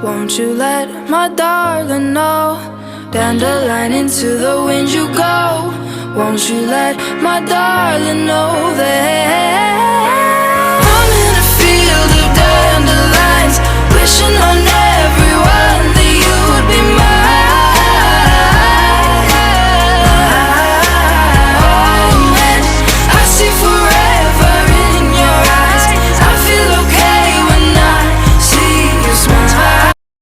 Won't you let my darling know? Dandelion, into the wind you go. Won't you let my darling know that I'm in a field of dandelions, wishing on